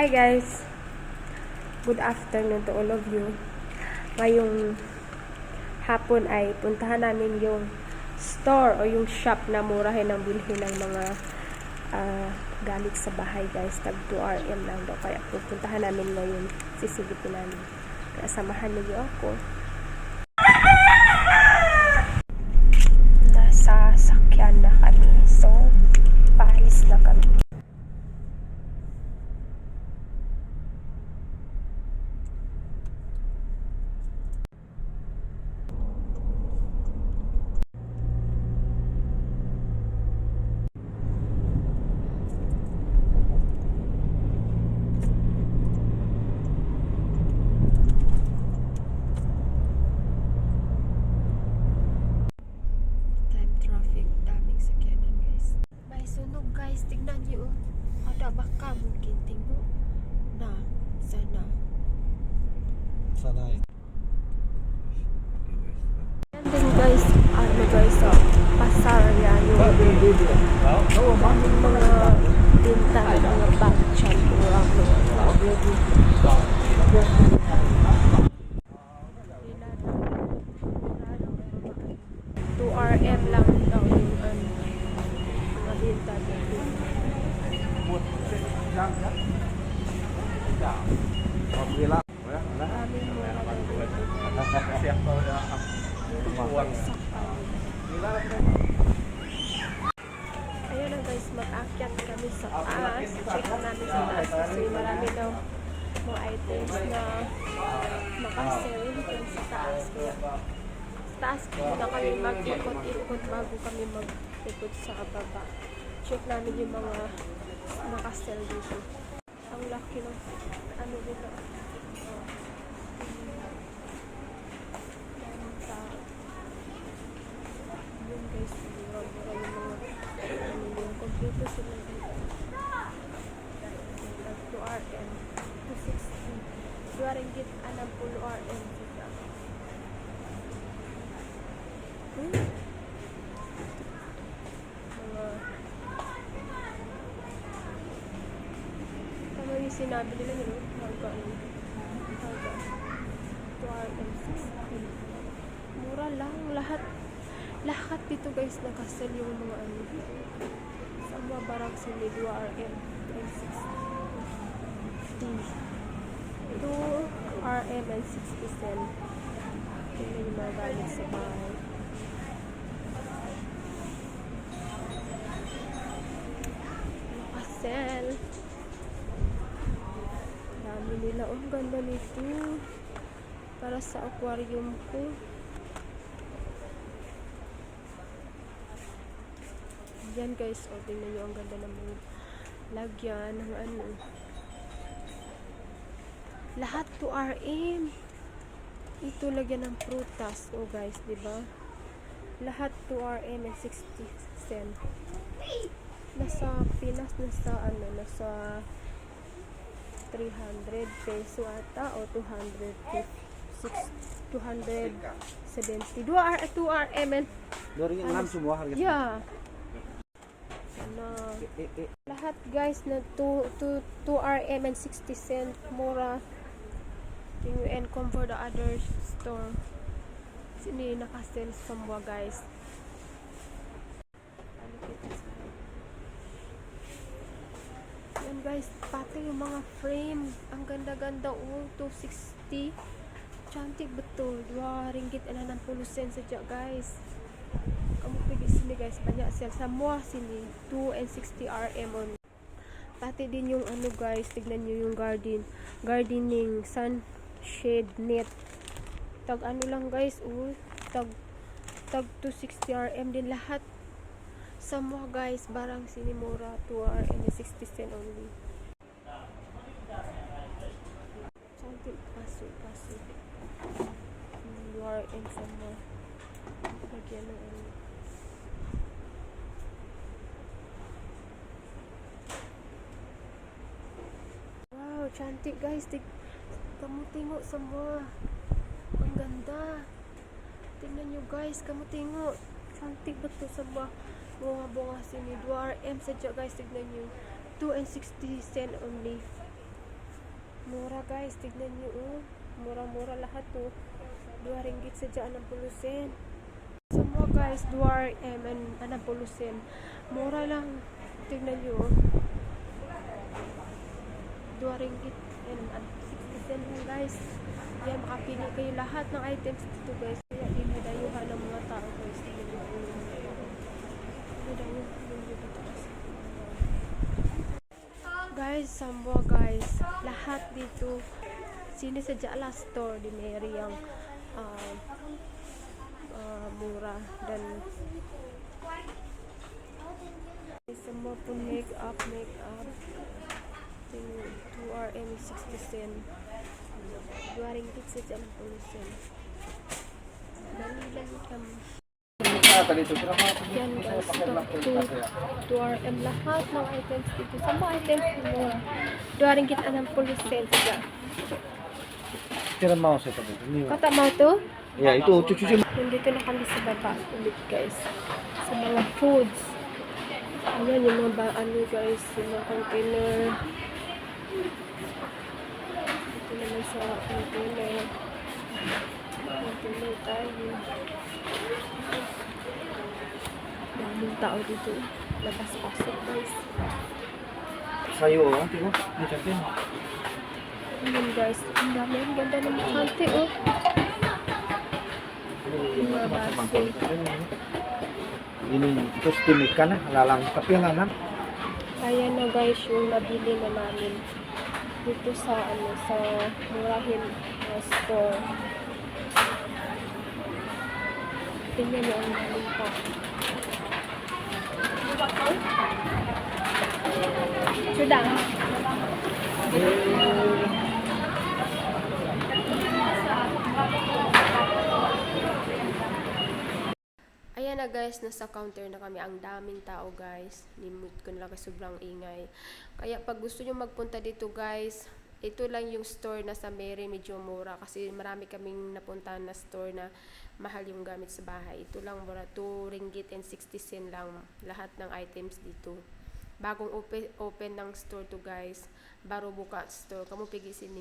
Hi guys! Good afternoon to all of you. Ngayong hapon ay puntahan namin yung store o yung shop na murahin ang bilhin ng mga galit sa bahay guys. Tag 2RM lang daw. Kaya pupuntahan namin ngayon. Sisilipin namin. Kaya samahan niyo ako. Nasa sakyan na kami. So, paalis na kami. Guys, tignan nyo. Ada baka mungkin tengok. Nah, sana. Sana. Yan din guys, guys, pasar yan yung daming mga tinta, mga bag-chan, murang 2RM lang daw yung mga tinta dito. Ayun na guys, mag-akyat kami sa taas. Check namin sa taas kasi marami daw mga items na makasale dyan sa taas. Kaya sa taas na kami mag-ikot-ikot bago kami mag-ikot sa baba. Check namin yung mga makasale dito. Ang laki ng ano dito. Yun guys, mura-mura yung mga yung kompleto sila dito. 2RM 260 2 ringgit 60 RM sila. Tama yung sinabi nila yun, hanggang 2RM 60. Mura lang lahat dito guys, nakasell yung mga sa mga barang sila 2RM and 2RM and 60 cent. Tingnan yung mga galit sa bahay. Nakasell. Dami nila. Oh, ganda nito. Para sa aquarium ko. Yan guys, o tingnan nyo ang ganda ng mga lagyan ng ano. Lahat 2RM. Ito lagyan ng prutas, o guys, diba? Lahat 2RM and 60 cent. Nasa Pinas, nasa 300 peso ata o 270. 2RM and 2 semua harga. yeah. Lahat guys na 2RM and 60 cent mura. And come for the other store. Sini nakasell semua guys. Yan guys, pati yung mga frame. Ang ganda-ganda, 260. Cantik betul. 2 ringgit 60 sen saja guys. Kamu pergi sini guys, banyak sale semua sini 2 and 60 RM only. Pati din yung ano guys, tignan nyo yung gardening sunshade net. Tag ano lang guys, tag 260 RM din lahat. Semua guys, barang sini mura 2 RM 60 cent only. Cantik, pasok 2 RM semua. Lagyan ng ano. Wow, cantik guys. Kamu tengok semua. Ang ganda. Tingnan nyo guys, kamu tengok. Cantik betul semua. Bunga-bunga sini. 2 RM saja guys, tignan nyo. 2 and 60 cent only. Mura guys, tignan nyo oh. Mura-mura lahat oh. 2 ringgit sa dyan ang pulusin. Semua guys, 2 RM and ang pulusin. Mura lang. Tignan nyo oh. 2 ringgit and 60 cent lang guys. Yan, makapili kayo lahat ng items dito guys. Kaya dinadayuhan ng mga tao guys. Tignan nyo oh. Dinadayuhan ng dito guys. Guys, Samboa guys, lahat dito sini sa Jala store di Mary ang mura dan semua pun make up 2RM 60 cent 2 ringgit saja ang pulusin. Dali lang kami. Yan guys, 2RM lahat ng items dito. Sa mga items mo, 2 ringgit ang pulusin saja. Kira mau saya tadi. Ini. Kata mau tuh? Ya itu cucu. Nandito na kami sa baba ulit guys. Sa mga foods. Ayan yung mga ano guys, yung mga container. Ito naman sa container. Container tayo. Daming tao dito. Labas-pasok guys. Sayo, tino. Ini cantik. Ayan guys, ang dami. Ang ganda ng kante oh. Yung mga baso. Ini itu steam ikan lalang tapi lalang. Ayan na guys yung nabili na namin dito sa sa murahin store. Tingnan nyo ang namin pa. Sudah. Ayan na guys, nasa counter na kami. Ang daming tao guys. Nimut ko na lang kasi sobrang ingay. Kaya pag gusto nyo magpunta dito guys, ito lang yung store na sa Mary, medyo mura. Kasi marami kaming napuntahan na store na mahal yung gamit sa bahay. Ito lang mura, 2 ringgit and 60 cent lang lahat ng items dito. Bagong open ng store to guys. Baro buka store. Kamu pigi sini.